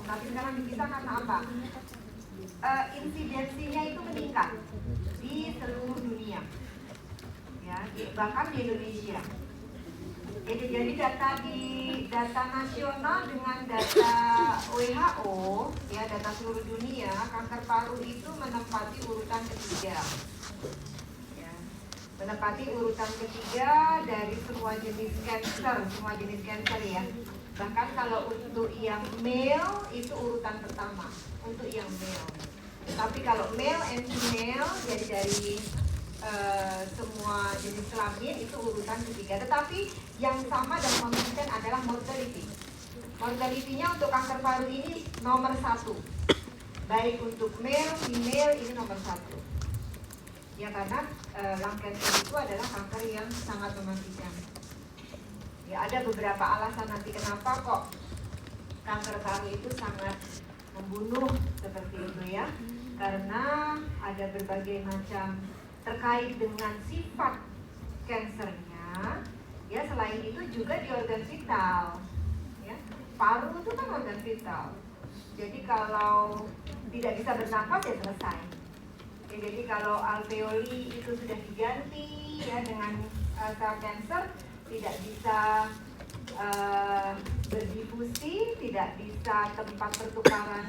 Tapi sekarang dipisah karena apa? Insidensinya itu meningkat di seluruh dunia, ya, bahkan di Indonesia. Jadi data nasional dengan data WHO, ya, data seluruh dunia, kanker paru itu menempati urutan ketiga, ya, menempati urutan ketiga dari semua jenis cancer, ya. Bahkan kalau untuk yang male itu urutan pertama untuk yang male. Tapi kalau male and female, jadi dari semua jenis kelamin itu urutan ketiga. Tetapi yang sama dan konsisten adalah mortality. Mortality-nya untuk kanker paru ini nomor 1. Baik untuk male, female ini nomor 1. Ya, karena lung cancer itu adalah kanker yang sangat mematikan. Ya, ada beberapa alasan nanti kenapa kok kanker paru itu sangat membunuh seperti itu, ya. Karena ada berbagai macam terkait dengan sifat kansernya, ya. Selain itu juga di organ vital, ya. Paru itu kan organ vital. Jadi kalau tidak bisa bernafas ya selesai. Ya, jadi kalau alveoli itu sudah diganti, ya, dengan sel kanker, tidak bisa berdifusi, tidak bisa tempat pertukaran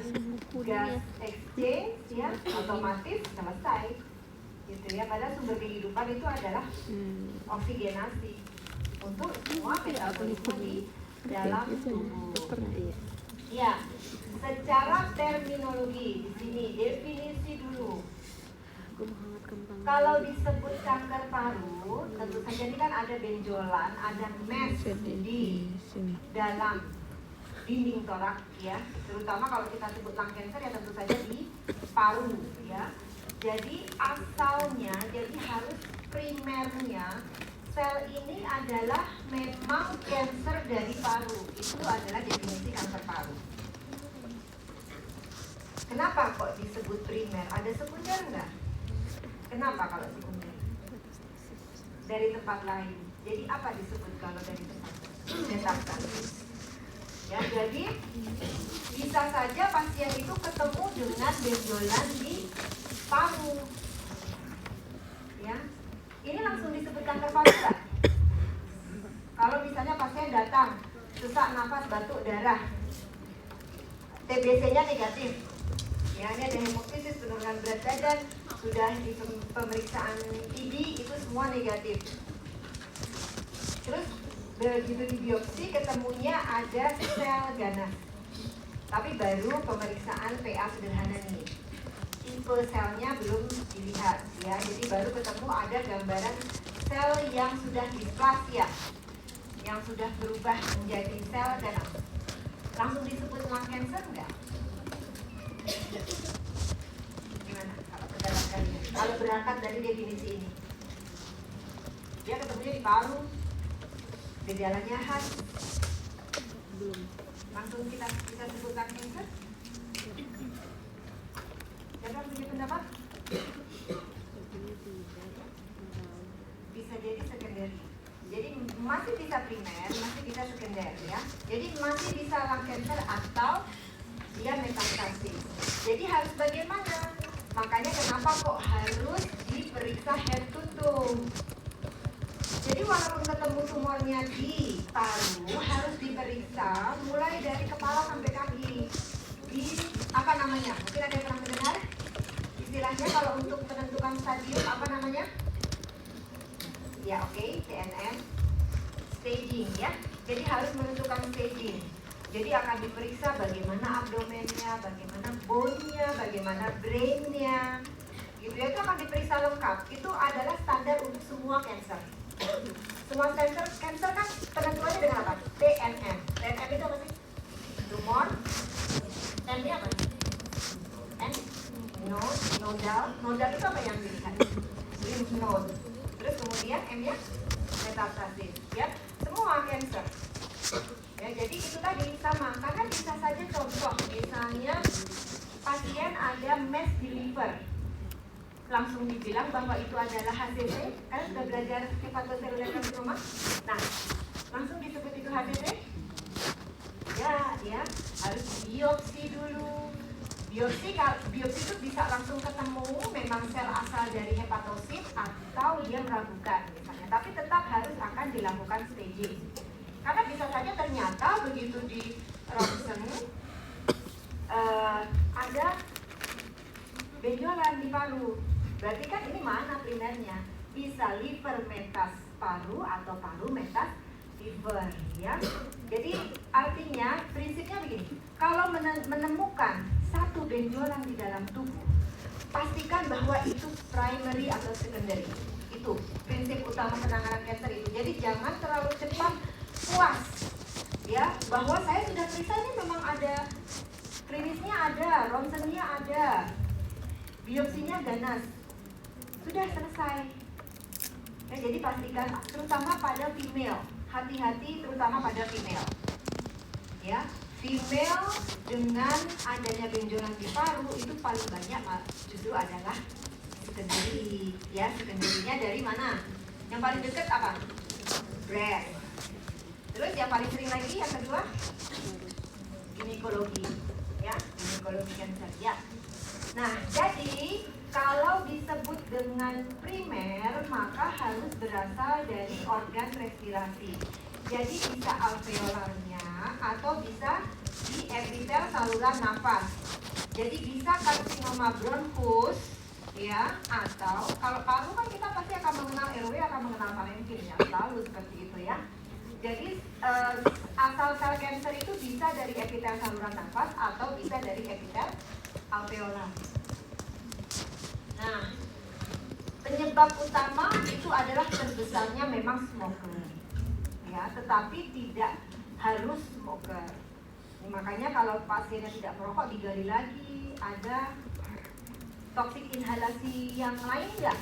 gas exchange, ya, otomatis selesai, gitu, ya. Padahal sumber kehidupan itu adalah oksigenasi untuk semua metabolisme di dalam tubuh. Ya, secara terminologi di sini definisi dulu. Kalau disebut kanker paru, tentu saja ini kan ada benjolan, ada mass di dalam dinding torak, ya. Terutama kalau kita sebut lung cancer ya tentu saja di paru, ya. Jadi asalnya, jadi harus primernya sel ini adalah memang kanker dari paru. Itu adalah definisi kanker paru. Kenapa kok disebut primer? Ada sekunder enggak? Kenapa kalau sekunder? Dari tempat lain. Jadi apa disebut kalau dari tempat metastasis? Ya, jadi bisa saja pasien itu ketemu dengan benjolan di paru. Ya, ini langsung disebut kanker paru nggak? Kalau misalnya pasien datang sesak napas, batuk, darah, TBC-nya negatif. Ya, ini ada hemoptisis, penurunan berat badan, sudah di pemeriksaan TB itu semua negatif. Terus begitu di biopsi ketemunya ada sel ganas. Tapi baru pemeriksaan PA sederhana nih. Tipe selnya belum dilihat, ya. Jadi baru ketemu ada gambaran sel yang sudah displasia, yang sudah berubah menjadi sel ganas. Langsung disebut lung cancer enggak? Gimana kalau pendapat kalian? Kalau berangkat dari definisi ini, dia ketemunya di paru, gejalanya khas, belum langsung kita bisa sebut lung cancer? Siapa punya pendapat? Bisa jadi sekunder. Jadi masih bisa primer, masih bisa sekunder, ya. Jadi masih bisa lung cancer atau dia metastasis. Jadi harus bagaimana? Makanya kenapa kok harus diperiksa head to toe. Jadi walaupun ketemu tumornya di paru, harus diperiksa mulai dari kepala sampai kaki. Di apa namanya? Mungkin ada yang pernah mendengar? Istilahnya kalau untuk menentukan stadium apa namanya? Ya, oke, TNM. Staging, ya. Jadi harus menentukan staging. Jadi akan diperiksa bagaimana abdomennya, bagaimana bone-nya, bagaimana brain-nya, gitu, ya. Itu akan diperiksa lengkap. Itu adalah standar untuk semua cancer. Semua cancer kan penentuannya dengan apa? TNM. TNM itu apa sih? Tumor. M-nya apa? N? Nodal. Nodal itu apa yang dilihat? Lymph node. Terus kemudian M-nya metastasis, ya. Semua cancer. Ya, jadi itu tadi sama, karena bisa saja contoh, misalnya pasien ada mass di liver, langsung dibilang bahwa itu adalah HCC, kan sudah belajar hepatoselular karsinoma. Nah, langsung disebut itu HCC. Ya, ya, harus biopsi dulu. Biopsi itu bisa langsung ketemu memang sel asal dari hepatosit atau dia meragukan misalnya, tapi tetap harus akan dilakukan staging. Karena bisa saja ternyata begitu di ronsen ada benjolan di paru. Berarti kan ini mana primernya? Bisa liver metas paru atau paru metas liver, ya. Jadi artinya prinsipnya begini. Kalau menemukan satu benjolan di dalam tubuh, pastikan bahwa itu primary atau secondary. Itu prinsip utama penanganan kanker itu. Jadi jangan terlalu cepat puas, ya, bahwa saya sudah periksa ini memang ada klinisnya, ada ronsennya, ada biopsinya ganas, sudah selesai. Ya, jadi pastikan, terutama pada female, hati-hati terutama pada female, ya. Female dengan adanya benjolan di paru itu paling banyak justru adalah secondary, ya. Secondary-nya dari mana? Yang paling dekat apa? Breast. Terus yang paling sering lagi yang kedua, ginekologi, ya, ginekologi kanker, ya. Nah, jadi kalau disebut dengan primer maka harus berasal dari organ respirasi. Jadi bisa alveolarnya atau bisa di epitel saluran nafas. Jadi bisa karsinoma bronchus, ya, atau kalau paru kan kita pasti akan mengenal RW, akan mengenal parenkim, ya, selalu seperti itu, ya. Jadi asal sel kanker itu bisa dari epitel saluran nafas atau bisa dari epitel alveolar. Nah, penyebab utama itu adalah terbesarnya memang smoker, ya, tetapi tidak harus smoker. Makanya kalau pasiennya tidak merokok digali lagi, ada toksik inhalasi yang lain enggak?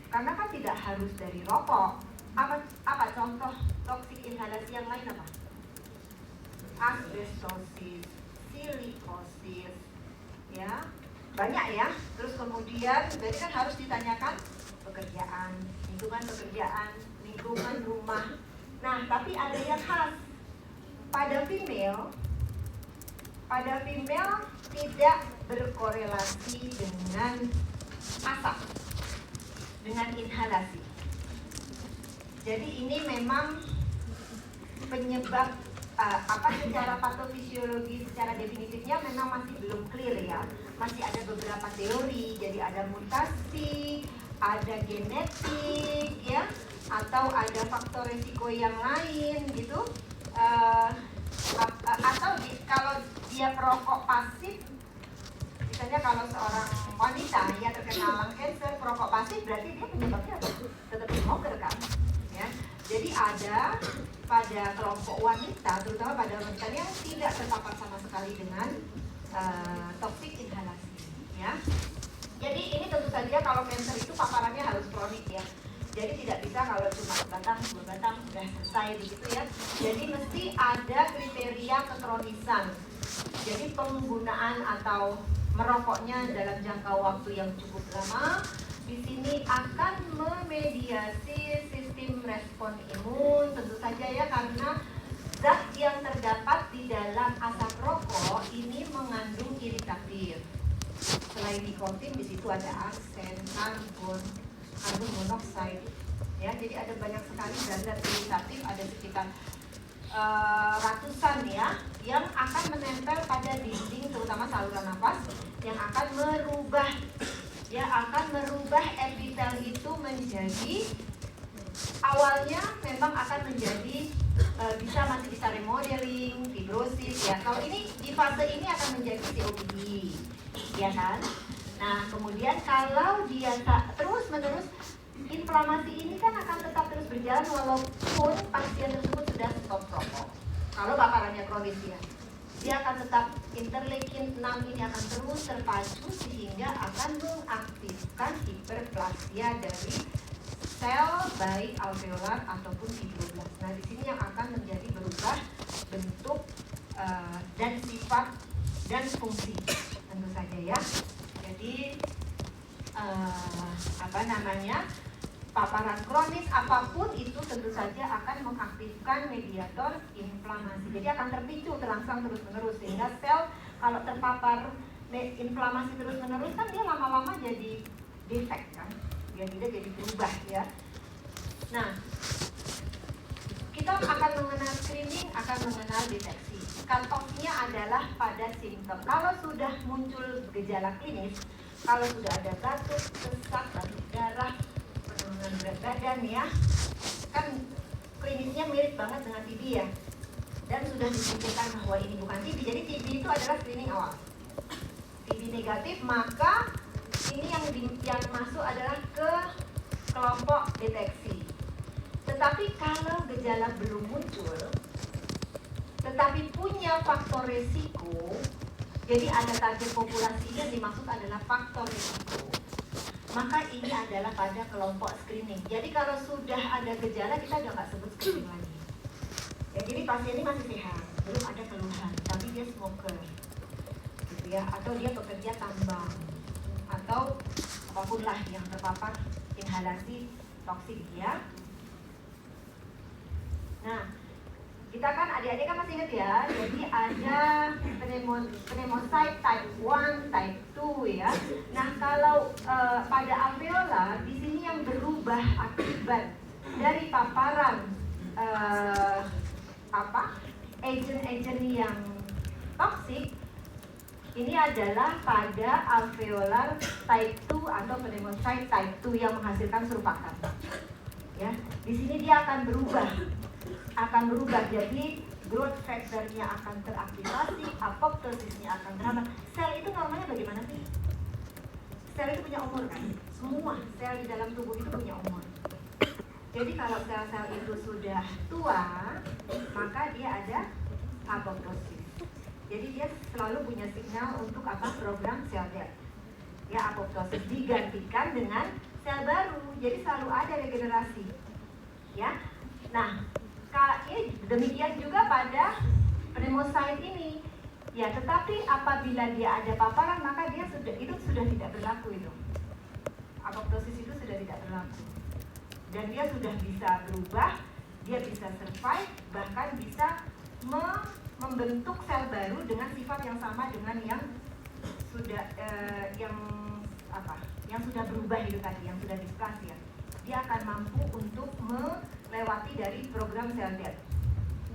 Karena kan tidak harus dari rokok. Apa contoh toksik inhalasi yang lain apa? Asbestosis, silikosis, ya, banyak, ya. Terus kemudian berarti kan harus ditanyakan pekerjaan, lingkungan pekerjaan, lingkungan rumah. Nah, tapi ada yang khas pada female tidak berkorelasi dengan asap, dengan inhalasi. Jadi ini memang penyebab secara patofisiologi, secara definitifnya memang masih belum clear, ya. Masih ada beberapa teori, jadi ada mutasi, ada genetik, ya, atau ada faktor risiko yang lain gitu. Atau kalau dia perokok pasif, misalnya kalau seorang wanita yang terkena lung cancer perokok pasif, berarti dia penyebabnya apa? Tetap smoker, kan, ya. Jadi ada pada kelompok wanita, terutama pada wanita yang tidak terpapar sama sekali dengan toksik inhalasi, ya. Jadi ini tentu saja kalau kanker itu paparannya harus kronik, ya. Jadi tidak bisa kalau cuma batang, dua batang sudah selesai begitu, ya. Jadi mesti ada kriteria kekronisan. Jadi penggunaan atau merokoknya dalam jangka waktu yang cukup lama di sini akan memediasi sistem respon imun, tentu saja, ya, karena zat yang terdapat di dalam asap rokok ini mengandung iritatif. Selain nikotin, di situ ada arsen, karbon monoksida, ya. Jadi ada banyak sekali zat iritatif, ada sekitar ratusan, ya, yang akan menempel pada dinding, terutama saluran nafas, yang akan merubah epitel itu menjadi, awalnya memang akan menjadi masih bisa remodeling, fibrosis, ya. Kalau ini di fase ini akan menjadi COPD, ya, kan. Nah, kemudian kalau dia terus menerus, inflamasi ini kan akan tetap terus berjalan walaupun pasien tersebut sudah stop rokok. Kalau paparannya kronis, ya, dia akan tetap, interleukin 6 ini akan terus terpacu sehingga akan mengaktifkan hiperplasia dari sel baik alveolar ataupun fibroblast. Nah, di sini yang akan menjadi berubah bentuk dan sifat dan fungsi, tentu saja, ya. Jadi paparan kronis apapun itu tentu saja akan mengaktifkan mediator inflamasi. Jadi akan terpicu terangsang terus-menerus, sehingga sel kalau terpapar inflamasi terus-menerus kan dia lama-lama jadi defect kan, dia tidak jadi berubah ya. Nah, kita akan mengenal screening, akan mengenal deteksi. Cut-off-nya adalah pada simptom. Kalau sudah muncul gejala klinis, kalau sudah ada batuk, sesak, batuk darah, penurunan berat badan ya, kan klinisnya mirip banget dengan TB ya, dan sudah dibuktikan bahwa ini bukan TB. Jadi TB itu adalah screening awal. TB negatif, maka ini yang masuk adalah ke kelompok deteksi. Tetapi kalau gejala belum muncul, tetapi punya faktor resiko, jadi ada target populasi yang dimaksud adalah faktor resiko, maka ini adalah pada kelompok screening. Jadi kalau sudah ada gejala, kita udah nggak sebut screening lagi. Ya, jadi pasien ini masih sehat, belum ada keluhan, tapi dia smoker, gitu ya, atau dia pekerja tambang, atau apapun lah yang terpapar inhalasi toksik ya. Nah, kita kan adik-adik kan masih ingat ya, jadi ada pneumocyte type 1, type 2 ya. Nah, kalau pada alveola di sini yang berubah akibat dari paparan agent-agent yang toksik, ini adalah pada alveolar type 2 atau pneumocyte type 2 yang menghasilkan surfaktan. Ya, di sini dia akan berubah jadi growth factor-nya akan teraktivasi, apoptosisnya akan terhambat. Sel itu normalnya bagaimana sih? Sel itu punya umur kan? Semua sel di dalam tubuh itu punya umur. Jadi kalau sel-sel itu sudah tua, maka dia ada apoptosis. Jadi dia selalu punya signal untuk program sel death. Ya, apoptosis digantikan dengan sel baru. Jadi selalu ada regenerasi. Ya. Nah, demikian juga pada pneumocyte ini. Ya, tetapi apabila dia ada paparan, maka itu sudah tidak berlaku itu. Apoptosis itu sudah tidak berlaku. Dan dia sudah bisa berubah, dia bisa survive, bahkan bisa membentuk sel baru dengan sifat yang sama dengan yang sudah yang sudah berubah itu tadi, yang sudah displasia. Dia akan mampu untuk melewati dari program sel death.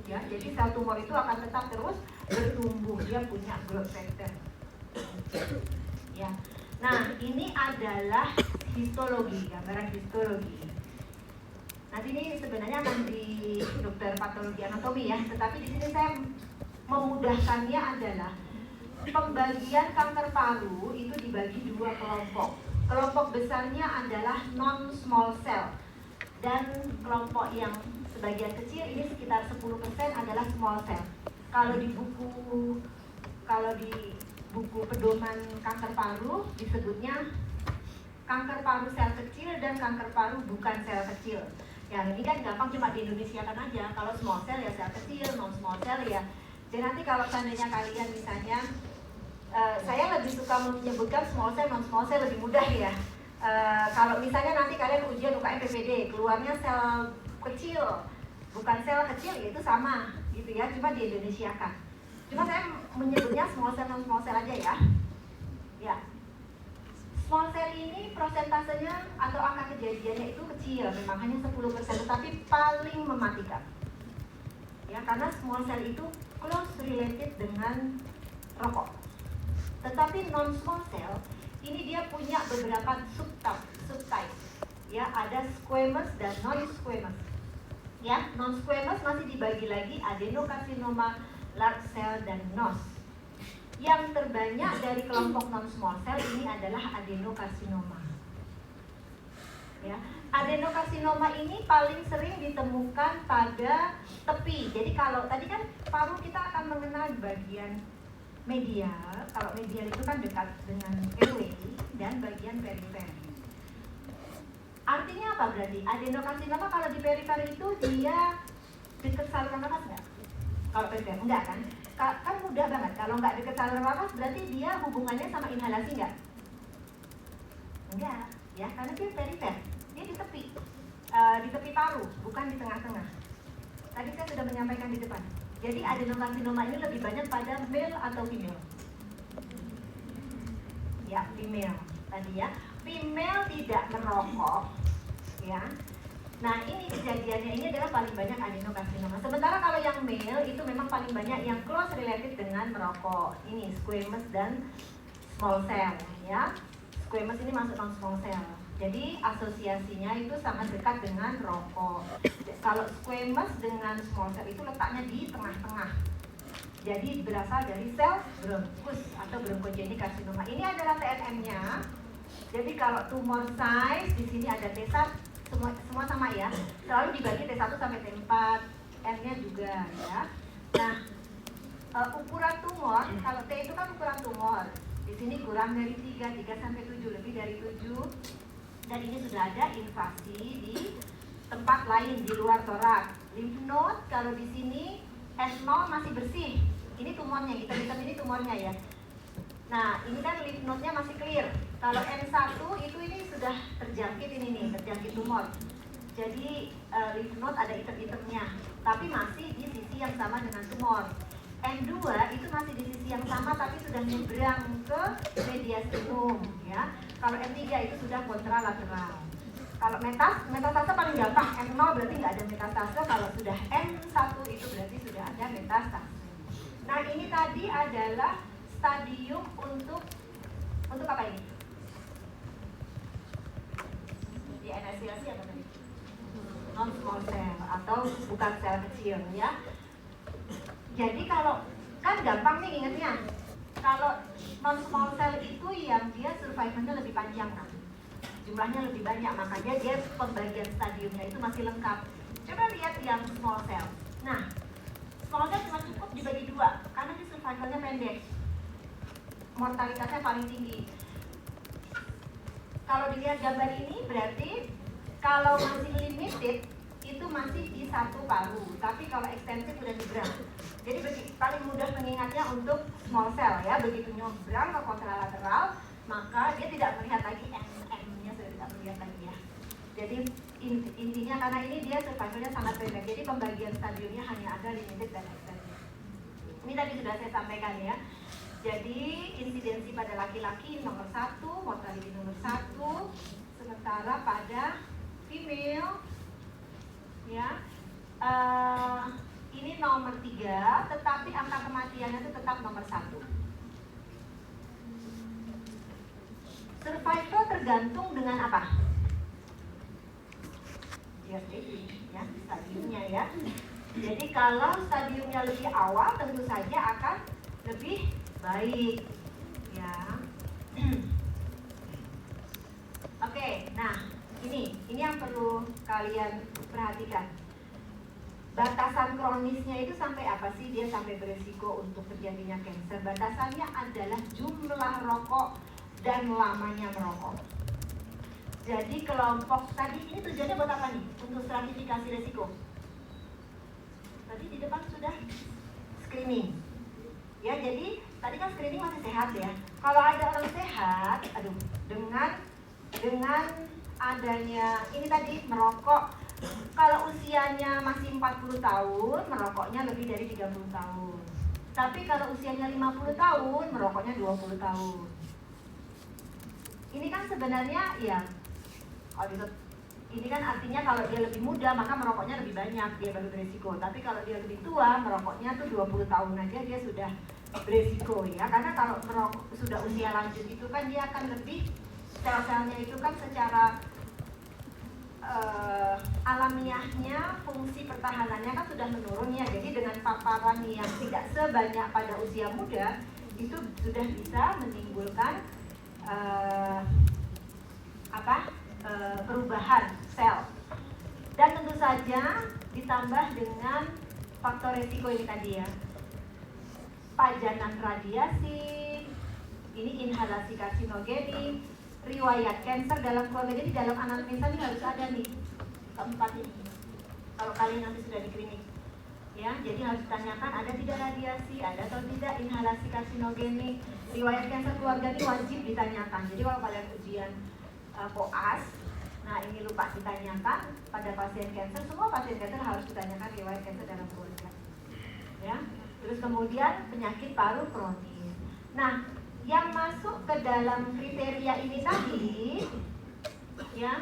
Ya, jadi sel tumor itu akan tetap terus bertumbuh, dia punya growth factor. Ya. Nah, ini adalah histologi, gambaran histologi. Nanti ini sebenarnya akan di dokter patologi anatomi ya, tetapi di sini saya memudahkannya adalah pembagian kanker paru itu dibagi dua kelompok. Kelompok besarnya adalah non-small cell, dan kelompok yang sebagian kecil ini sekitar 10% adalah small cell. Kalau di buku pedoman kanker paru disebutnya kanker paru sel kecil dan kanker paru bukan sel kecil. Ya, ini kan gampang, cuma di Indonesia kan aja. Kalau small cell ya sel kecil, non small cell ya. Jadi nanti kalau seandainya kalian misalnya saya lebih suka menyebutkan small cell, non small cell lebih mudah ya. Kalau misalnya nanti kalian ujian UKM PPD, keluarnya sel kecil, bukan sel kecil, ya itu sama gitu ya, cuma di Indonesia kan. Cuma saya menyebutnya small cell, non small cell aja ya. Ya. Small cell ini prosentasenya atau angka kejadiannya itu kecil, memang hanya 10%, tetapi paling mematikan. Ya, karena small cell itu close related dengan rokok. Tetapi non small cell ini dia punya beberapa subtype. Ya, ada squamous dan non squamous. Ya, non squamous masih dibagi lagi adenocarcinoma, large cell dan NOS. Yang terbanyak dari kelompok non small cell ini adalah adenocarcinoma. Ya, adenocarcinoma ini paling sering ditemukan pada tepi. Jadi kalau tadi kan paru kita akan mengenal bagian medial, kalau medial itu kan dekat dengan airway dan bagian perifer. Artinya apa berarti? Adenocarcinoma kalau di perifer itu dia dekat saluran nafas nggak? Kalau perifer enggak kan? Kan mudah banget. Kalau nggak dekat saluran nafas berarti dia hubungannya sama inhalasi nggak? Enggak, ya karena dia perifer. dia di tepi paru, bukan di tengah-tengah. Tadi saya sudah menyampaikan di depan. Jadi adenokarsinoma ini lebih banyak pada male atau female? Ya, female tadi ya. Female tidak merokok, ya. Nah, ini kejadiannya ini adalah paling banyak adenokarsinoma. Sementara kalau yang male itu memang paling banyak yang close related dengan merokok. Ini squamous dan small cell, ya. Squamous ini masuk non small cell. Jadi asosiasinya itu sangat dekat dengan rokok. Kalau squamous dengan small cell itu letaknya di tengah-tengah. Jadi berasal dari sel bronchus atau bronchogenic carcinoma. Ini adalah TNM-nya. Jadi kalau tumor size di sini ada T1, semua sama ya. Selalu dibagi T1 sampai T4, N-nya juga ya. Nah, ukuran tumor, kalau T itu kan ukuran tumor. Di sini kurang dari 3 sampai 7, lebih dari 7. Dan ini sudah ada invasi di tempat lain di luar torak. Lymph node kalau di sini N0 masih bersih. Ini tumornya, hitam-hitam ini tumornya ya. Nah, ini kan lymph node-nya masih clear. Kalau N1 itu ini sudah terjangkit ini nih, terjangkit tumor. Jadi lymph node ada item-itemnya, tapi masih di sisi yang sama dengan tumor. N2 itu masih di sisi yang sama tapi sudah nyebrang ke mediastinum ya. Kalau N3 itu sudah kontralateral. Kalau metastase paling gampang, N0 berarti nggak ada metastase. Kalau sudah N1 itu berarti sudah ada metastase. Nah, ini tadi adalah stadium untuk apa ini? Di NSCLC apa tadi? Non small cell atau bukan sel kecil ya. Jadi kalau kan gampang nih ingetnya. Kalau non small cell itu yang dia survivalnya lebih panjang kan. Jumlahnya lebih banyak, makanya dia pembagian stadiumnya itu masih lengkap. Coba lihat yang small cell. Nah, small cell cuma cukup dibagi 2 karena dia survivalnya pendek. Mortalitasnya paling tinggi. Kalau dilihat gambar ini berarti kalau masih limited itu masih di satu paru, tapi kalau ekstensif udah nyebrang. Jadi paling mudah mengingatnya untuk small cell ya, begitu nyebrang ke kontralateral, maka dia tidak melihat lagi M-nya sudah tidak melihat lagi ya. Jadi intinya karena ini dia survivalnya sangat pendek, jadi pembagian stadiumnya hanya ada limited dan ekstensif. Ini tadi sudah saya sampaikan ya. Jadi insidensi pada laki-laki nomor 1, mortality nomor 1, sementara pada female ya ini nomor 3, tetapi angka kematiannya itu tetap nomor 1. Survival tergantung dengan apa? Ya, stadiumnya ya. Jadi kalau stadiumnya lebih awal tentu saja akan lebih baik ya. Oke, nah ini yang perlu kalian perhatikan. Batasan kronisnya itu sampai apa sih dia sampai beresiko untuk terjadinya kanker? Batasannya adalah jumlah rokok dan lamanya merokok. Jadi kelompok tadi ini tujuannya buat apa nih? Untuk stratifikasi resiko. Tadi di depan sudah screening. Ya, jadi tadi kan screening masih sehat ya. Kalau ada orang sehat, dengan adanya ini tadi merokok, kalau usianya masih 40 tahun, merokoknya lebih dari 30 tahun. Tapi kalau usianya 50 tahun, merokoknya 20 tahun. Ini kan sebenarnya ya, ini kan artinya kalau dia lebih muda maka merokoknya lebih banyak, dia baru beresiko. Tapi kalau dia lebih tua, merokoknya tuh 20 tahun aja dia sudah beresiko ya. Karena kalau merokok sudah usia lanjut itu kan dia akan lebih, sel-selnya itu kan secara alamiahnya fungsi pertahanannya kan sudah menurun ya. Jadi dengan paparan yang tidak sebanyak pada usia muda itu sudah bisa menimbulkan perubahan sel. Dan tentu saja ditambah dengan faktor resiko ini tadi ya, pajanan radiasi, ini inhalasi karsinogenik, riwayat kanker dalam keluarga. Jadi dalam anamnesa ini harus ada nih keempat ini. Kalau kalian nanti sudah di klinik, ya, jadi harus ditanyakan ada tidak radiasi, ada atau tidak inhalasi karsinogenik, riwayat kanker keluarga ini wajib ditanyakan. Jadi kalau kalian ujian koas, Nah, ini lupa ditanyakan pada pasien kanker. Semua pasien kanker harus ditanyakan riwayat kanker dalam keluarga. Ya. Terus kemudian penyakit paru kronis. Nah, yang masuk ke dalam kriteria ini tadi, ya,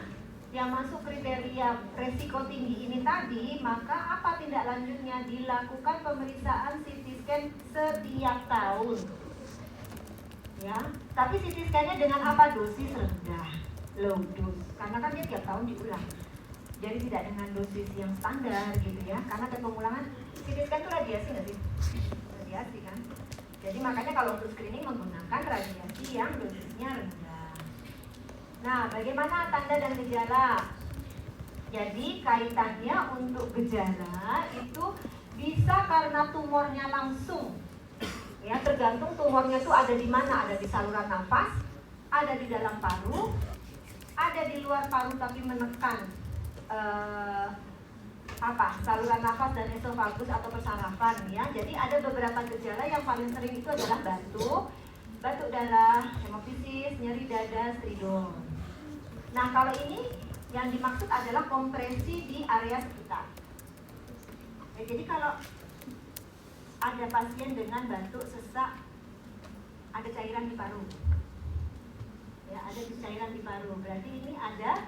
yang masuk kriteria resiko tinggi ini tadi, maka apa tindak lanjutnya? Dilakukan pemeriksaan CT scan setiap tahun. Ya, tapi CT scan-nya dengan apa? Dosis rendah, low dose. Karena kan dia tiap tahun diulang. Jadi tidak dengan dosis yang standar gitu ya. Karena ada pengulangan. CT scan itu radiasi nggak sih? Radiasi kan. Jadi makanya kalau untuk screening menggunakan radiasi yang dosisnya rendah. Nah, bagaimana tanda dan gejala? Jadi kaitannya untuk gejala itu bisa karena tumornya langsung. Ya, tergantung tumornya itu ada di mana, ada di saluran nafas, ada di dalam paru, ada di luar paru tapi menekan saluran nafas dan esofagus atau persarafan ya. Jadi ada beberapa gejala yang paling sering itu adalah batuk darah, hemoptisis, nyeri dada, stridor. Nah, kalau ini yang dimaksud adalah kompresi di area sekitar. Ya, jadi kalau ada pasien dengan batuk, sesak, ada cairan di paru. Ya, ada cairan di paru. Berarti ini ada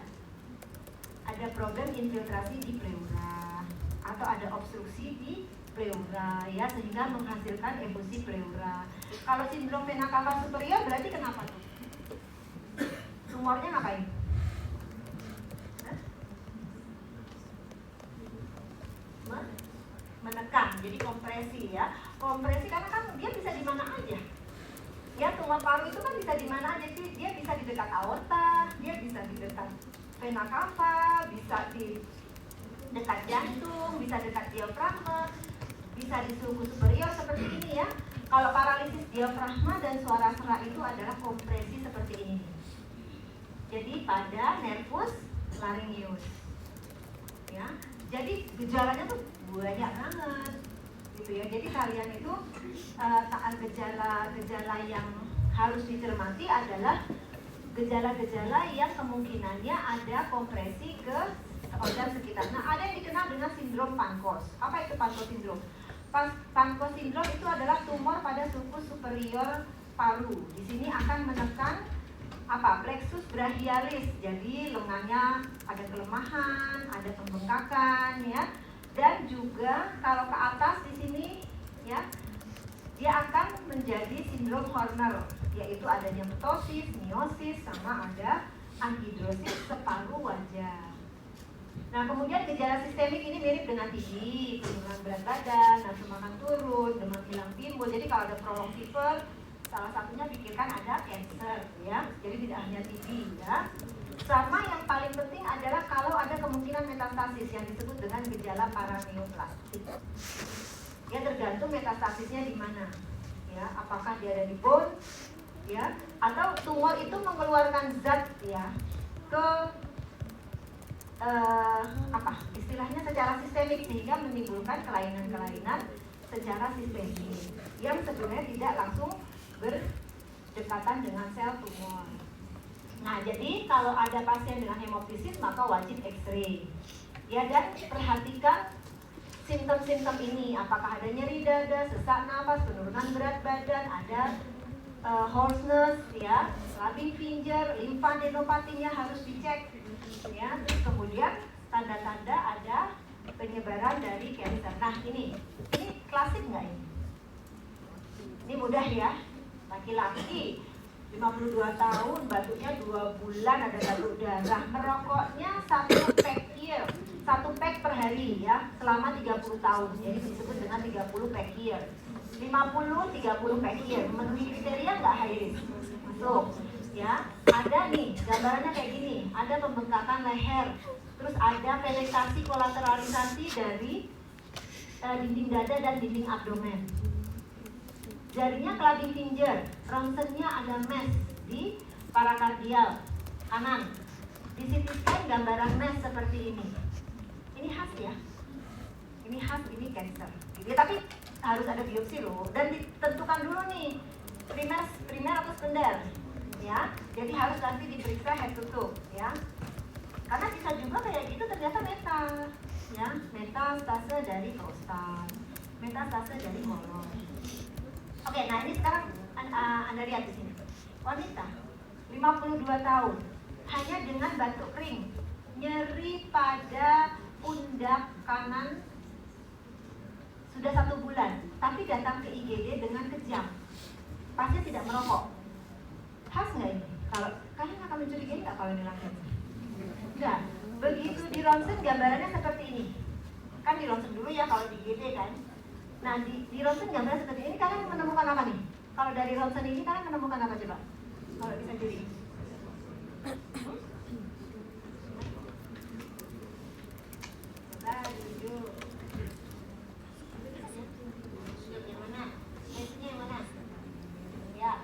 problem infiltrasi di pleura atau ada obstruksi di pleura ya, sehingga menghasilkan embosi pleura. Kalau sindrom vena cava superior berarti kenapa tuh? Tumornya ngapain? Menekan, jadi kompresi ya. Kompresi karena kan dia bisa di mana aja. Ya, tumor paru itu kan bisa di mana aja sih. Dia bisa di dekat aorta, dia bisa di dekat vena cava, bisa di dekat jantung, bisa dekat diafragma, bisa di sulcus superior seperti ini ya. Kalau paralisis diafragma dan suara serak itu adalah kompresi seperti ini. Jadi pada nervus laryngeus. Ya. Jadi gejalanya tuh banyak banget gitu ya. Jadi kalian itu gejala yang harus dicermati adalah gejala-gejala yang kemungkinannya ada kompresi ke organ sekitar. Nah, ada yang dikenal dengan sindrom Pankos. Apa itu Pankos sindrom? Pankos sindrom itu adalah tumor pada sulcus superior paru. Di sini akan menekan plexus brachialis. Jadi lengannya ada kelemahan, ada pembengkakan ya. Dan juga kalau ke atas di sini ya, dia akan menjadi sindrom Horner, yaitu adanya ptosis, miosis, sama ada anhidrosis separuh wajah. Nah, kemudian gejala sistemik ini mirip dengan TB, penurunan berat badan, nafsu makan turun, demam hilang timbul. Jadi kalau ada prolonged fever, salah satunya pikirkan ada cancer ya. Jadi tidak hanya TB ya. Sama yang paling penting adalah kalau ada kemungkinan metastasis yang disebut dengan gejala paraneoplastik. Ya, tergantung metastasisnya di mana. Ya, apakah dia ada di bone ya, atau tumor itu mengeluarkan zat ya ke istilahnya secara sistemik, sehingga menimbulkan kelainan-kelainan secara sistemik yang sebenarnya tidak langsung berdekatan dengan sel tumor. Nah, jadi kalau ada pasien dengan hemoptisis maka wajib X-ray. Ya, dan perhatikan simptom-simptom ini, apakah ada nyeri dada, sesak napas, penurunan berat badan, ada hoarseness ya, clubbing finger, limfadenopatinya harus dicek ya. Terus kemudian tanda-tanda ada penyebaran dari kanker. Nah, ini klasik nggak ini? Ini mudah ya. Laki-laki 52 tahun, batuknya 2 bulan, ada batuk darah, merokoknya 1 pack per hari ya, selama 30 tahun. Jadi disebut dengan 30 pack year. 50-30 pack year, memenuhi kriteria nggak high risk? Masuk ya. Ada nih, gambarannya kayak gini, ada pembengkakan leher, terus ada penetrasi kolateralisasi dari dinding dada dan dinding abdomen. Jarinya clubbing finger, ronsennya ada mass di parakardial kanan. Di CT scan gambaran mass seperti ini. Ini khas ya. Ini khas, ini cancer. Gitu. Tapi harus ada biopsi loh, dan ditentukan dulu nih primer atau sekunder. Ya. Jadi harus nanti diperiksa head to toe ya. Karena bisa juga kayak gitu ternyata ya, metastase dari prostat, metastase dari kolon. Oke, nah ini sekarang Anda lihat di sini. Wanita 52 tahun hanya dengan batuk kering, nyeri pada pundak kanan sudah 1 bulan, tapi datang ke IGD dengan kejang. Pasien tidak merokok. Khas nggak ini? Kalau kalian akan mencurigai nggak kalau ini laki? Enggak. Begitu di ronsen gambarannya seperti ini. Kan di ronsen dulu ya kalau di IGD kan. Nah di ronsen gambarnya seperti ini. Kalian menemukan apa nih? Kalau dari ronsen ini kalian menemukan apa coba? Kalau bisa jadi.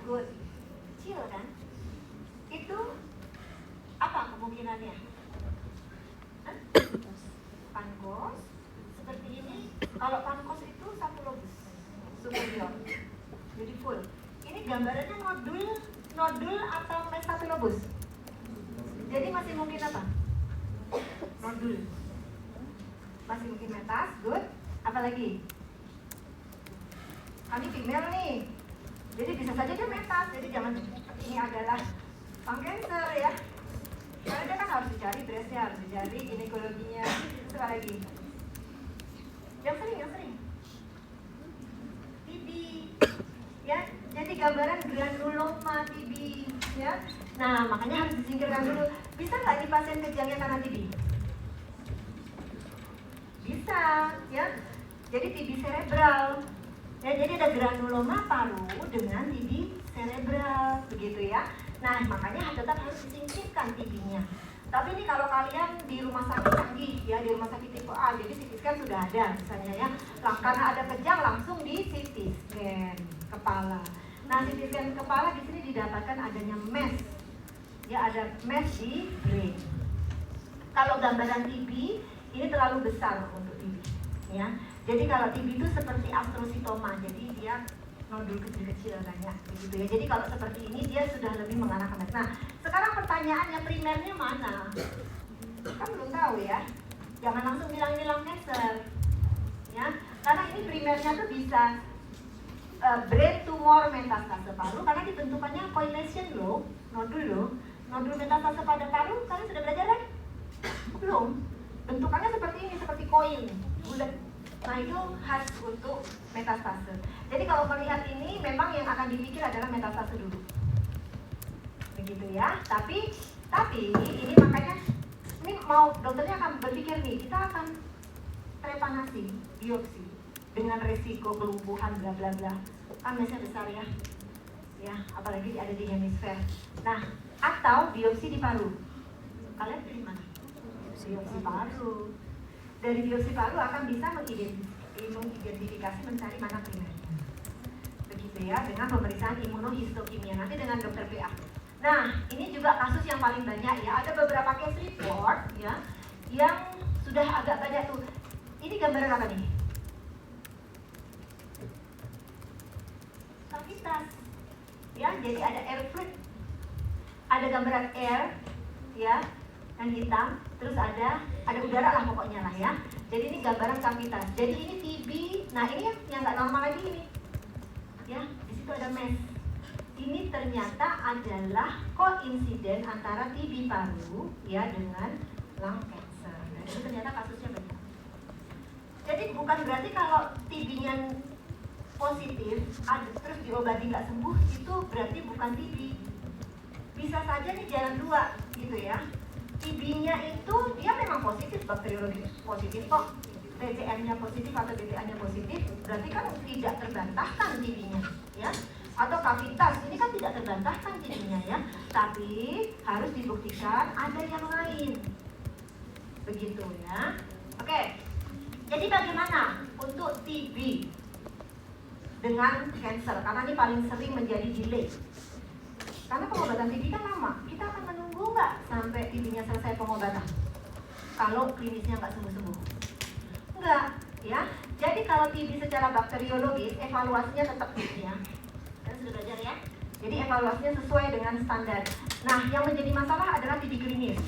Good. Kecil kan? Itu apa kemungkinannya? Pankos seperti ini. Kalau pankos itu satu lobus superior, jadi full. Ini gambarannya nodul atau metastaphylosis. Jadi masih mungkin apa? Nodul. Masih mungkin metas, good. Apalagi? Kami female nih. Jadi bisa saja dia metas, jadi jangan ini adalah lung cancer ya. Karena dia kan harus dicari breastnya, harus dicari ginekologinya. Terus apa lagi? Yang sering. TB, ya. Jadi gambaran granuloma TB, ya. Nah makanya harus disingkirkan dulu. Bisa nggak di pasien kejangnya karena TB? Bisa, ya. Jadi TB cerebral. Ya, jadi ada granuloma paru dengan TB cerebral, begitu ya. Nah, makanya tetap harus disingkirkan TB-nya. Tapi ini kalau kalian di rumah sakit canggih, ya di rumah sakit tipe A, jadi CT scan sudah ada, misalnya ya. Karena ada kejang langsung di CT scan kepala. Nah, CT scan kepala di sini didapatkan adanya mass, ya ada mass di brain. Kalau gambaran TB ini terlalu besar untuk TB, ya. Jadi kalau TB itu seperti astrositoma, jadi dia nodul kecil-kecil banyak, begitu ya. Jadi kalau seperti ini dia sudah lebih mengarah ke. Nah, sekarang pertanyaannya primernya mana? Kan belum tahu ya. Jangan langsung bilang ini lung cancer, ya. Karena ini primernya tuh bisa brain tumor metastase paru, karena dibentukannya coagulation loh, nodul metastase pada paru. Kalian sudah belajar kan? Belum. Bentukannya seperti ini, seperti koin, bulat. Nah itu khas untuk metastase. Jadi kalau melihat ini memang yang akan dipikir adalah metastase dulu, begitu ya. Tapi ini makanya ini mau dokternya akan berpikir nih, kita akan trepanasi, biopsi dengan resiko kelumpuhan bla bla bla. Kan biasanya besar ya, apalagi ada di hemisfer. Nah atau biopsi di paru. Kalian pilih mana? Biopsi paru. Dari biopsi paru akan bisa mengidentifikasi mencari mana primernya, begitu ya, dengan pemeriksaan imunohistokimia nanti dengan dokter PA. Nah ini juga kasus yang paling banyak ya, ada beberapa case report ya yang sudah agak banyak tuh. Ini gambaran apa nih? Kavitas ya, jadi ada air fluid, ada gambaran air ya yang hitam, terus ada udara lah pokoknya lah ya. Jadi ini gambaran kavitas. Jadi ini TB. Nah ini yang nggak normal lagi ini. Ya, di situ ada mass. Ini ternyata adalah koinsiden antara TB paru ya dengan lung cancer. Nah itu ternyata kasusnya banyak. Jadi bukan berarti kalau TB-nya positif, terus diobati nggak sembuh, itu berarti bukan TB. Bisa saja nih jalan dua, gitu ya. TB-nya itu dia memang positif, bakteriologi positif kok, TCM-nya positif atau BTA-nya positif, berarti kan tidak terbantahkan TB-nya, ya. Atau kavitas, ini kan tidak terbantahkan TB-nya ya, tapi harus dibuktikan ada yang lain, begitu ya. Oke, jadi bagaimana untuk TB dengan cancer? Karena ini paling sering menjadi delay. Karena pengobatan TB kan lama, kita akan menunggu nggak sampai TB-nya selesai pengobatan? Kalau klinisnya nggak sembuh-sembuh? Nggak, ya. Jadi kalau TB secara bakteriologis, evaluasinya tetap ya. Kalian sudah belajar ya? Jadi evaluasinya sesuai dengan standar. Nah, yang menjadi masalah adalah TB klinis.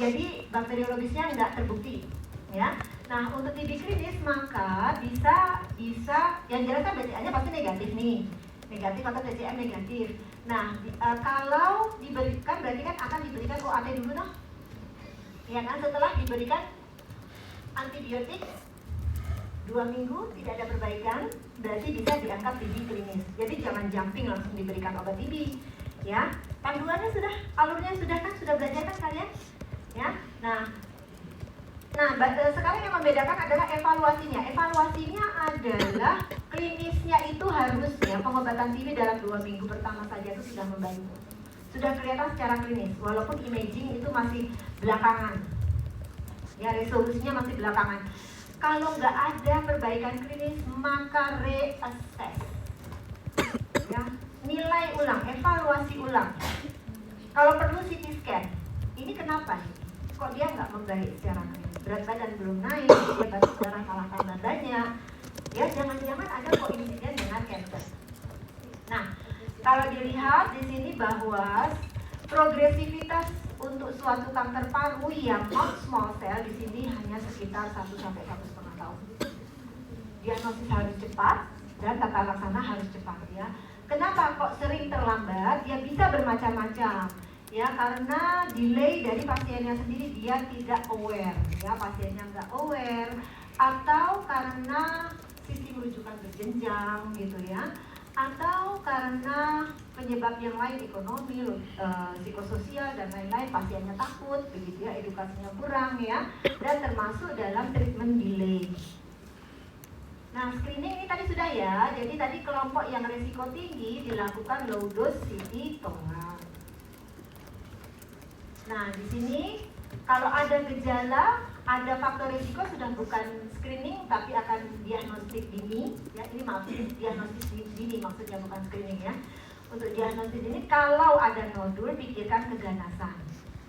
Jadi bakteriologisnya nggak terbukti, ya. Nah, untuk TB klinis maka bisa yang jelas kan BCA-nya pasti negatif nih, negatif atau TCM negatif. Nah, kalau diberikan berarti kan akan diberikan OAT dulu noh, ya kan? Setelah diberikan antibiotik 2 minggu tidak ada perbaikan, berarti bisa dianggap TB klinis. Jadi jangan jumping langsung diberikan obat TB, ya. Panduannya sudah, alurnya sudah kan, sudah belajar kan kalian, ya. Nah, sekarang yang membedakan adalah evaluasinya. Evaluasinya adalah klinisnya itu harusnya pengobatan TB dalam 2 minggu pertama saja itu sudah membantu. Sudah kelihatan secara klinis, walaupun imaging itu masih belakangan. Ya, resolusinya masih belakangan. Kalau nggak ada perbaikan klinis, maka reassess. Ya, nilai ulang, evaluasi ulang. Kalau perlu CT scan. Ini kenapa nih? Kok dia nggak membaik secara klinis? Berat badan belum naik, dia batuk darah kalah tambah banyak. Ya, jangan-jangan ada koinsiden dengan cancer. Nah, kalau dilihat di sini bahwa progresivitas untuk suatu kanker paru yang non small cell di sini hanya sekitar 1 sampai 1,5 tahun. Diagnosis harus cepat dan tata laksana harus cepat, ya. Kenapa kok sering terlambat? Ya bisa bermacam-macam. Ya, karena delay dari pasiennya sendiri, dia tidak aware, ya, pasiennya nggak aware, atau karena sistem rujukan berjenjang gitu, ya, atau karena penyebab yang lain, ekonomi, psikososial dan lain-lain, pasiennya takut begitu, ya, edukasinya kurang, ya, dan termasuk dalam treatment delay. Nah, screening ini tadi sudah, ya. Jadi tadi kelompok yang risiko tinggi dilakukan low dose CT tongal. Nah, di sini kalau ada gejala, ada faktor risiko, sudah bukan screening tapi akan diagnostik dini. Ya, ini maksudnya diagnostik dini, maksudnya bukan screening, ya. Untuk diagnostik dini, kalau ada nodul, pikirkan keganasan.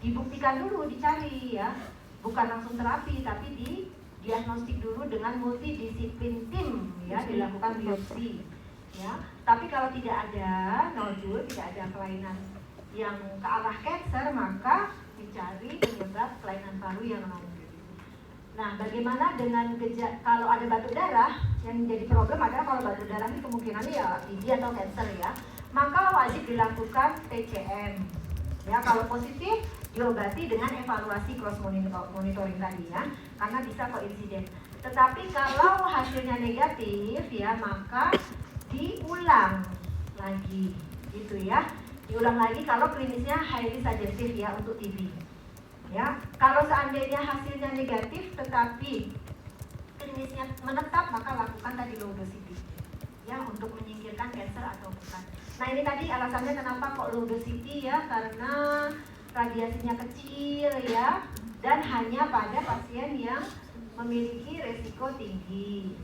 Dibuktikan dulu, dicari, ya. Bukan langsung terapi, tapi diagnostik dulu dengan multidisiplin tim, ya, dilakukan biopsi, ya. Tapi kalau tidak ada nodul, tidak ada kelainan yang ke arah cancer, maka dicari penyebab kelainan paru yang lain. Nah, bagaimana dengan kalau ada batuk darah? Yang jadi problem adalah kalau batuk darah ini kemungkinannya ya TB atau cancer, ya, maka wajib dilakukan TCM. Ya, kalau positif diobati dengan evaluasi cross monitoring tadi, ya, karena bisa koinsiden. Tetapi kalau hasilnya negatif, ya, maka diulang lagi, gitu, ya. Diulang lagi kalau klinisnya highly suggestive, ya, untuk TB. Ya, kalau seandainya hasilnya negatif tetapi klinisnya menetap, maka lakukan tadi low dose CT, ya, untuk menyingkirkan cancer atau bukan. Nah, ini tadi alasannya kenapa kok low dose CT, ya, karena radiasinya kecil, ya, dan hanya pada pasien yang memiliki resiko tinggi.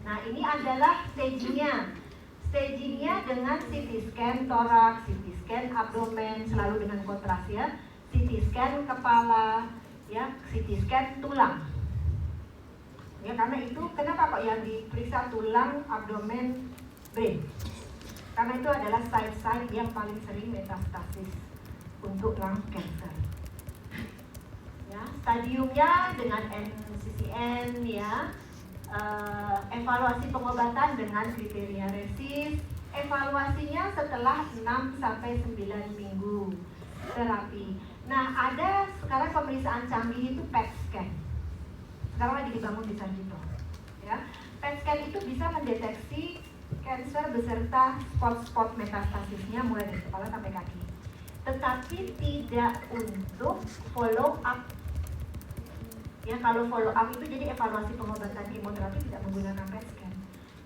Nah, ini adalah stagingnya. Stagingnya dengan CT scan toraks, CT scan abdomen selalu dengan kontras, ya, CT scan kepala, ya, CT scan tulang. Ya, karena itu kenapa kok yang diperiksa tulang, abdomen, brain? Karena itu adalah site-site yang paling sering metastasis untuk lung cancer. Ya, stadiumnya dengan NCCN, ya. Evaluasi pengobatan dengan kriteria RECIST. Evaluasinya setelah 6 sampai 9 minggu terapi. Nah, ada sekarang pemeriksaan canggih itu PET scan. Sekarang lagi dibangun di Sarjito, ya. PET scan itu bisa mendeteksi kanker beserta spot-spot metastasisnya mulai dari kepala sampai kaki. Tetapi tidak untuk follow up. Ya, kalau follow up itu jadi evaluasi pengobatan kemoterapi tidak menggunakan PET scan.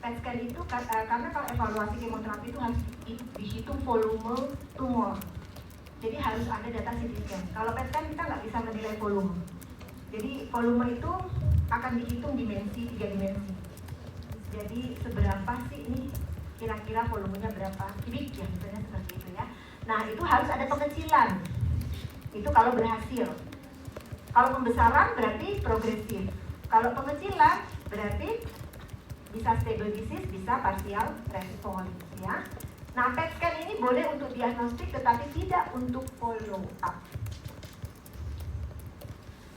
PET scan itu karena kalau evaluasi kemoterapi itu harus dihitung volume tumor. Jadi harus ada data CT scan. Kalau PET scan kita nggak bisa menilai volume. Jadi volume itu akan dihitung dimensi, 3 dimensi. Jadi seberapa sih ini kira-kira volumenya berapa kubik, ya, misalnya seperti itu, ya. Nah, itu harus ada pengecilan. Itu kalau berhasil. Kalau pembesaran berarti progresif. Kalau pengecilan berarti bisa stable disease, bisa partial response, ya. Nah, PET scan ini boleh untuk diagnostik tetapi tidak untuk follow up.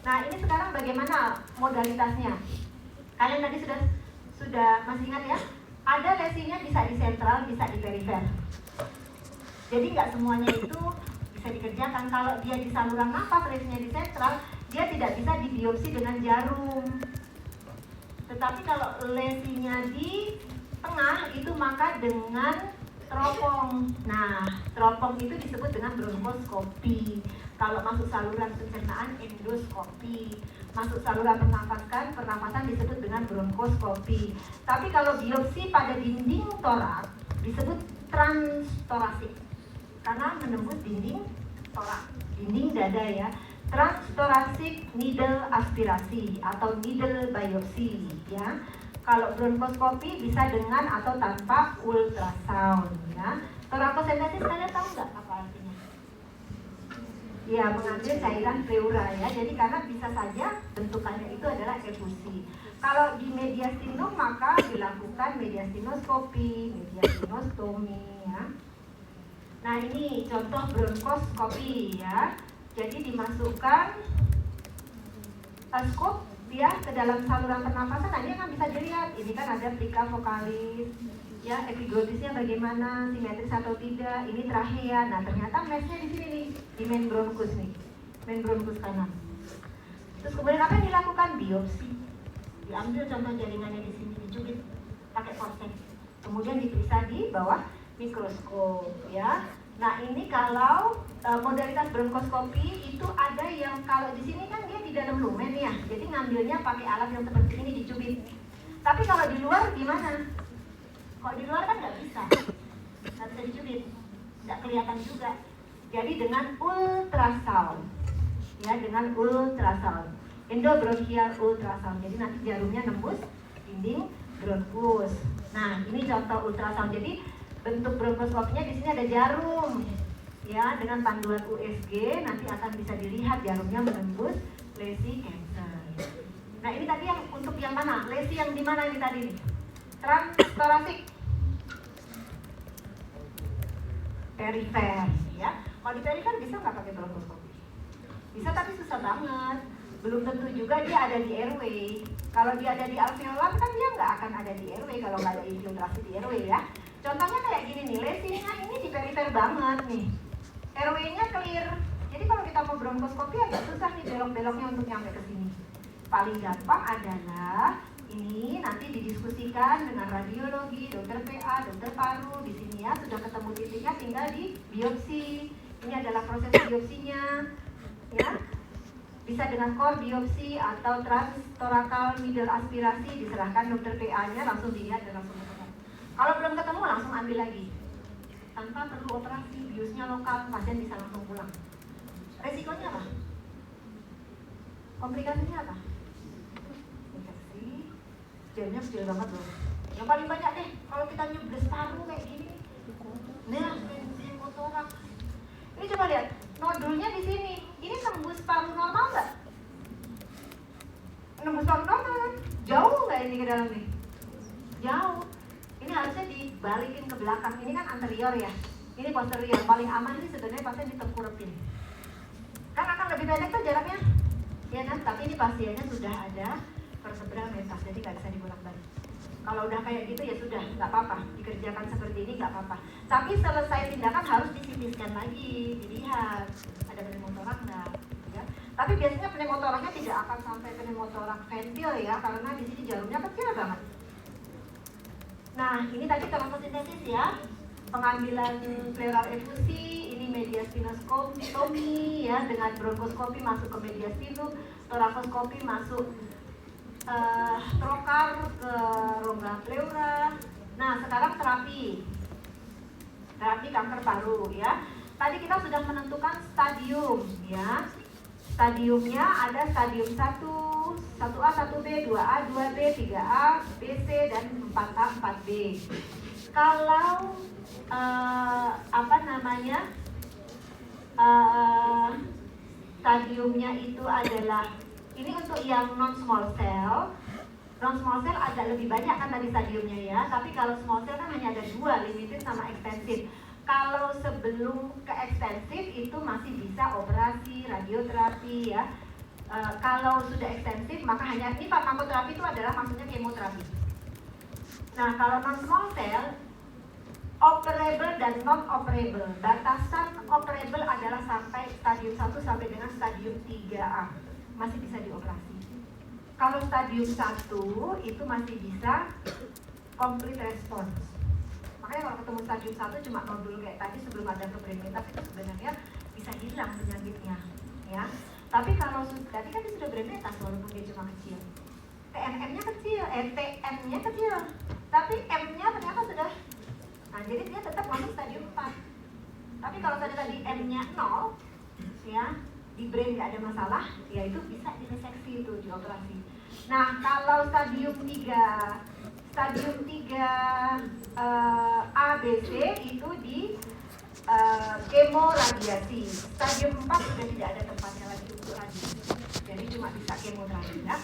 Nah, ini sekarang bagaimana modalitasnya? Kalian tadi sudah masih ingat ya? Ada lesinya bisa di sentral, bisa di perifer. Jadi nggak semuanya itu bisa dikerjakan. Kalau dia di saluran nafas, lesinya di sentral, dia tidak bisa dibiopsi dengan jarum. Tetapi kalau lesinya di tengah, itu maka dengan teropong. Nah, teropong itu disebut dengan bronkoskopi. Kalau masuk saluran pencernaan, endoskopi. Masuk saluran pernafasan disebut dengan bronkoskopi. Tapi kalau biopsi pada dinding torak disebut transtorasik, karena menembus dinding torak, dinding dada ya. Transtorasik needle aspirasi atau needle biopsi ya. Kalau bronkoskopi bisa dengan atau tanpa ultrasound ya. Torakosentesis kalian tahu nggak apa artinya? Ya, mengambil cairan pleura ya. Jadi karena bisa saja bentukannya itu adalah efusi. Kalau di mediastinum maka dilakukan mediastinoskopi, mediastinostomi ya. Nah, ini contoh bronkoskopi ya. Jadi dimasukkan skop ya ke dalam saluran pernafasan. Nah, ini kan bisa dilihat. Ini kan ada plika vokalis ya, epiglotisnya bagaimana, simetris atau tidak. Ini trachea. Nah, ternyata mesnya di sini nih, di main bronkus nih, main bronkus kanan. Terus kemudian apa yang dilakukan? Biopsi. Diambil contoh jaringannya di sini, dicubit pakai forceps. Kemudian diperiksa di bawah mikroskop ya. Nah, ini kalau modalitas bronkoskopi itu ada yang kalau di sini kan dia di dalam lumen ya. Jadi ngambilnya pakai alat yang seperti ini, dicubit. Tapi kalau di luar gimana? Kalau di luar kan nggak bisa dicubit, nggak kelihatan juga. Jadi dengan ultrasound, ya dengan ultrasound, endobronchial ultrasound. Jadi nanti jarumnya nembus dinding bronkus. Nah, ini contoh ultrasound. Jadi bentuk bronkoskopinya di sini ada jarum, ya dengan panduan USG nanti akan bisa dilihat jarumnya menembus lesi cancer. Nah, ini tadi yang untuk yang mana? Lesi yang di mana ini tadi? Transtorasik, perifer ya. Kalau di perifer bisa nggak pakai bronkoskopi? Bisa, tapi susah banget. Belum tentu juga dia ada di airway. Kalau dia ada di alveolar kan dia nggak akan ada di airway kalau nggak ada infiltrasi di airway ya. Contohnya kayak gini nih, lesinya ini di perifer banget nih. Airway-nya clear. Jadi kalau kita mau bronkoskopi agak susah nih belok-beloknya untuk nyampe ke sini. Paling gampang adalah ini nanti didiskusikan dengan radiologi, dokter PA, dokter paru. Di sini ya sudah ketemu titiknya, tinggal di biopsi. Ini adalah proses biopsinya, ya. Bisa dengan core biopsi atau transtorakal needle aspirasi, diserahkan dokter PA-nya, langsung dilihat dan langsung ketemu. Kalau belum ketemu langsung ambil lagi, tanpa perlu operasi, biusnya lokal, pasien bisa langsung pulang. Resikonya apa? Komplikasinya apa? Jamnya kecil banget loh. Yang paling banyak deh kalau kita nyubles paru kayak gini. Nah, pneumotoraks. Ini coba lihat, nodulnya di sini. Ini nembus paru normal nggak? Nembus paru normal kan? Jauh nggak ini ke dalam nih? Jauh. Ini harusnya dibalikin ke belakang. Ini kan anterior ya. Ini posterior. Paling aman sih sebenarnya pasien ditengkurepin. Kan akan lebih pendek tuh jaraknya. Ya kan? Tapi ini pasiennya sudah ada persebral metas, jadi nggak bisa dibolak-balik. Kalau udah kayak gitu ya sudah, nggak apa-apa, dikerjakan seperti ini nggak apa-apa. Tapi selesai tindakan harus di-CT-scan lagi, dilihat ada pneumotoraks nggak. Ya. Tapi biasanya pneumotoraksnya tidak akan sampai pneumotoraks ventil ya, karena di sini jarumnya kecil banget. Nah, ini tadi torakosintesis ya, pengambilan pleural efusi, ini mediastinoskopi ya, dengan bronkoskopi masuk ke mediastinum, torakoskopi masuk trokar ke rongga pleura. Nah, sekarang terapi kanker paru ya. Tadi kita sudah menentukan stadium ya. Stadiumnya ada stadium 1, 1A, 1B, 2A, 2B, 3A, BC dan 4A, 4B. Kalau stadiumnya itu adalah ini untuk yang non small cell. Non small cell agak lebih banyak kan tadi stadiumnya ya. Tapi kalau small cell kan hanya ada 2, limited sama ekstensif. Kalau sebelum ke ekstensif itu masih bisa operasi, radioterapi ya. Kalau sudah ekstensif maka hanya ini farmakoterapi itu adalah maksudnya kemoterapi. Nah kalau non small cell operable dan non operable, batasan operable adalah sampai stadium 1 sampai dengan stadium 3A masih bisa dioperasi. Kalau stadium 1 itu masih bisa complete response. Makanya kalau ketemu stadium 1 cuma nodul kayak tadi sebelum ada ke brain metastasis itu sebenarnya bisa hilang penyakitnya, ya. Tapi kalau tadi kan dia sudah brain metastasis walaupun dia cuma kecil. TNM-nya kecil, TN-nya kecil, tapi M-nya ternyata sudah. Nah, jadi dia tetap masuk stadium 4. Tapi kalau tadi M-nya 0, ya, di brain nggak ada masalah, ya itu bisa direseksi itu, dioperasi. Nah, kalau stadium 3 ABC itu di kemoradiasi. Stadium 4 sudah tidak ada tempatnya lagi untuk radiasi. Jadi cuma bisa kemoterapi, ya.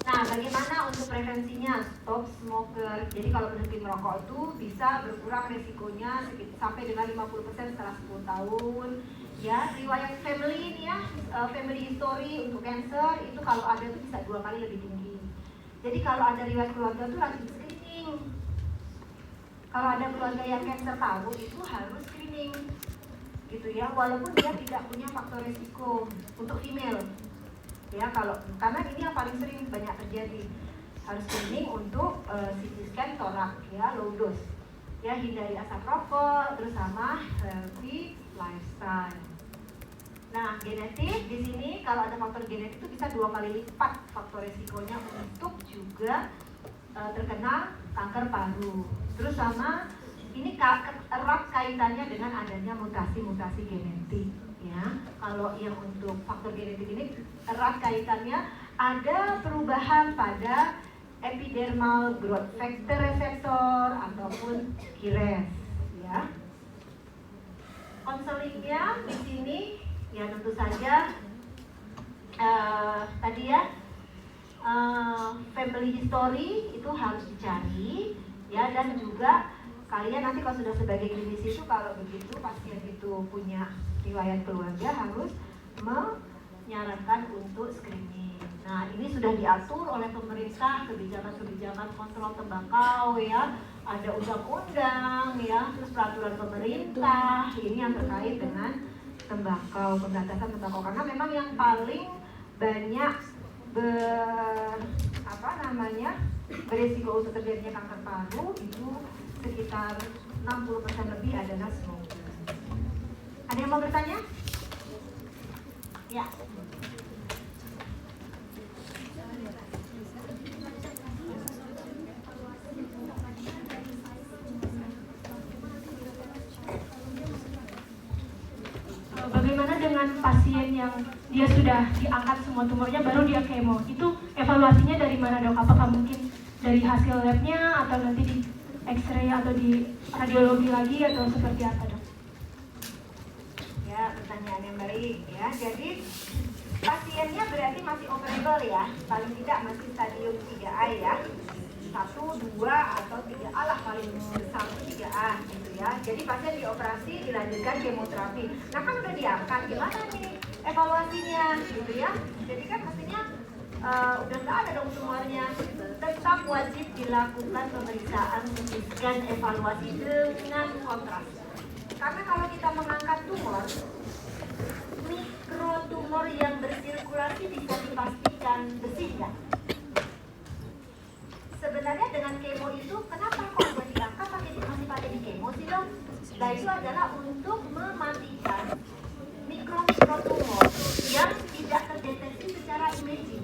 Nah, bagaimana untuk prevensinya? Stop smoker. Jadi kalau berhenti merokok itu bisa berkurang resikonya sampai dengan 50% setelah 10 tahun. Ya, riwayat family ini ya, family history untuk cancer itu kalau ada itu bisa 2 kali lebih tinggi. Jadi kalau ada riwayat keluarga itu rajin screening. Kalau ada keluarga yang cancer paru itu harus screening, gitu ya. Walaupun dia tidak punya faktor resiko untuk female. Ya, karena ini yang paling sering banyak terjadi, harus screening untuk CT scan torak, ya, low dose, ya, hindari asap rokok, terus sama healthy lifestyle. Nah, genetik di sini kalau ada faktor genetik itu bisa 2 kali lipat faktor resikonya untuk juga terkena kanker paru. Terus sama ini erat kaitannya dengan adanya mutasi-mutasi genetik. Ya, kalau yang untuk faktor genetik ini erat kaitannya ada perubahan pada epidermal growth factor receptor ataupun KRAS, ya. Konselingnya di sini ya tentu saja tadi ya family history itu harus dicari, ya, dan juga kalian nanti kalau sudah sebagai klinisi itu kalau begitu pasien itu punya riwayat keluarga harus menyarankan untuk screening. Nah, ini sudah diatur oleh pemerintah kebijakan-kebijakan kontrol tembakau, ya. Ada undang-undang, ya, terus peraturan pemerintah ini yang terkait dengan tembakau, pemberantasan tembakau, karena memang yang paling banyak beresiko untuk terjadinya kanker paru itu sekitar 60% lebih adalah smoker. Ada yang mau bertanya? Ya. Bagaimana dengan pasien yang dia sudah diangkat semua tumornya baru dia kemo? Itu evaluasinya dari mana, Dok? Apakah mungkin dari hasil labnya atau nanti di X-ray atau di radiologi lagi atau seperti apa, Dok? Ya, pertanyaan yang baik, ya. Jadi pasiennya berarti masih operable, ya. Paling tidak masih stadium 3A, ya. 1, 2, atau 3A lah paling besar 3A gitu, ya. Jadi pasien dioperasi dilanjutkan kemoterapi. Nah, kan udah diangkat, gimana nih evaluasinya gitu, ya. Jadi kan mestinya udah nggak ada dong tumornya. Tetap wajib dilakukan pemeriksaan CT scan evaluasi dengan kontras. Karena kalau kita mengangkat tumor, mikrotumor yang bersirkulasi bisa dipastikan bersih nggak? Sebenarnya dengan kemo itu, kenapa kok udah diangkat masih pakai di kemo sih, dong? Nah, itu adalah untuk mematikan mikrotumor yang tidak terdeteksi secara imaging,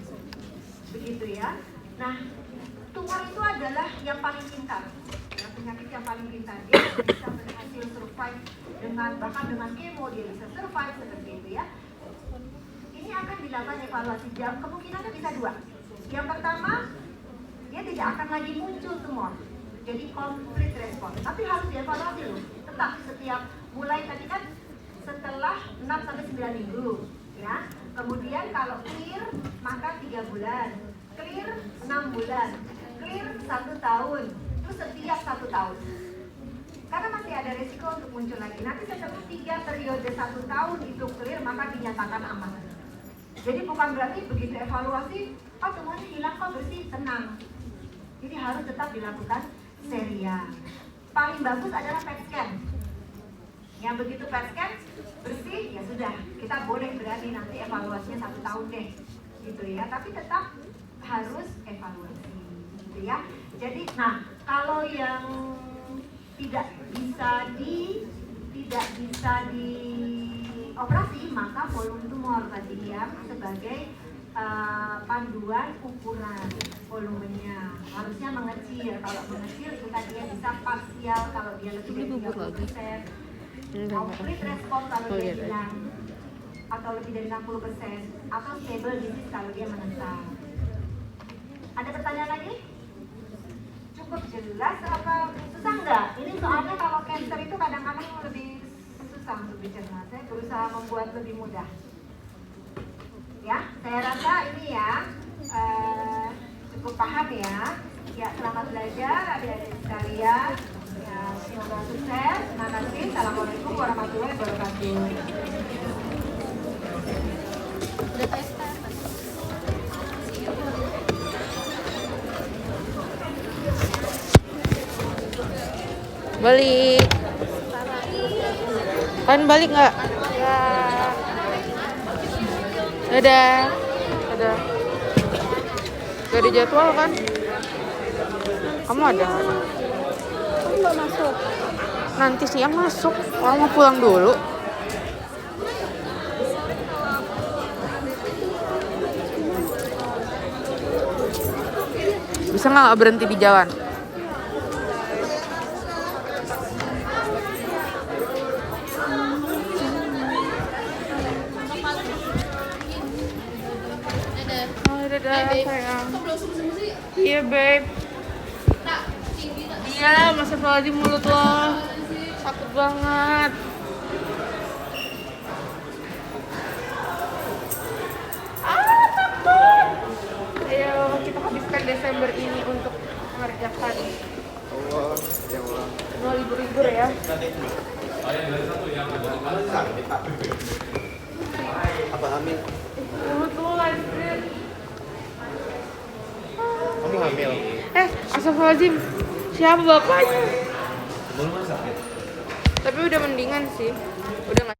begitu ya. Nah, tumor itu adalah yang paling pintar, ya, penyakit yang paling pintar. Dia bisa berhasil survive bahkan dengan kemo dia bisa survive seperti itu, ya. Ini akan dilakukan evaluasi jam, kemungkinannya bisa 2. Yang pertama, dia tidak akan lagi muncul tumor, jadi complete response. Tapi harus dievaluasi loh, tetap setiap mulai tadi kan setelah 6-9 minggu, ya. Kemudian kalau clear maka 3 bulan, clear 6 bulan, clear 1 tahun, terus setiap 1 tahun. Karena masih ada resiko untuk muncul lagi. Nanti setelah 3 periode 1 tahun itu clear maka dinyatakan aman. Jadi bukan berarti begitu evaluasi, oh semuanya hilang kok bersih, tenang. Jadi harus tetap dilakukan serial. Paling bagus adalah PET scan. Yang begitu PET scan bersih, ya sudah, kita boleh berani nanti evaluasinya 1 tahun deh, gitu ya. Tapi tetap harus evaluasi, gitu ya. Jadi, nah kalau yang tidak bisa dioperasi, maka volume tumor tadi ya sebagai panduan ukuran volumenya harusnya mengecil. Kalau mengecil itu tadi ya bisa parsial kalau dia lebih dari 30%, complete respon kalau dia hilang atau lebih dari 60%, atau stable disease kalau dia menentang. Ada pertanyaan lagi? Cukup jelas apa susah nggak? Ini soalnya kalau cancer itu kadang-kadang lebih susah untuk dicerna. Saya berusaha membuat lebih mudah. Ya, saya rasa ini ya cukup paham ya. Ya, selamat belajar adik-adik sekalian. Ya, semoga sukses. Terima kasih. Assalamualaikum warahmatullahi wabarakatuh. Balik. Kan balik nggak? Ya. Dadah. Dadah. Gak ada jadwal kan? Kamu ada? Kamu nggak masuk. Nanti siang masuk. Kamu mau pulang dulu. Bisa nggak berhenti di jalan? Dadah sayang. Iya babe. Iya masa di mulut lo sakit banget. Takut. Ayo kita habiskan Desember ini untuk mengerjakan. Mau libur-libur ya. Apa hamil? Kebetulan sih. Kamu hamil? Astagfirullahaladzim. Siapa bapaknya? Belum sakit. Tapi udah mendingan sih. Udah nggak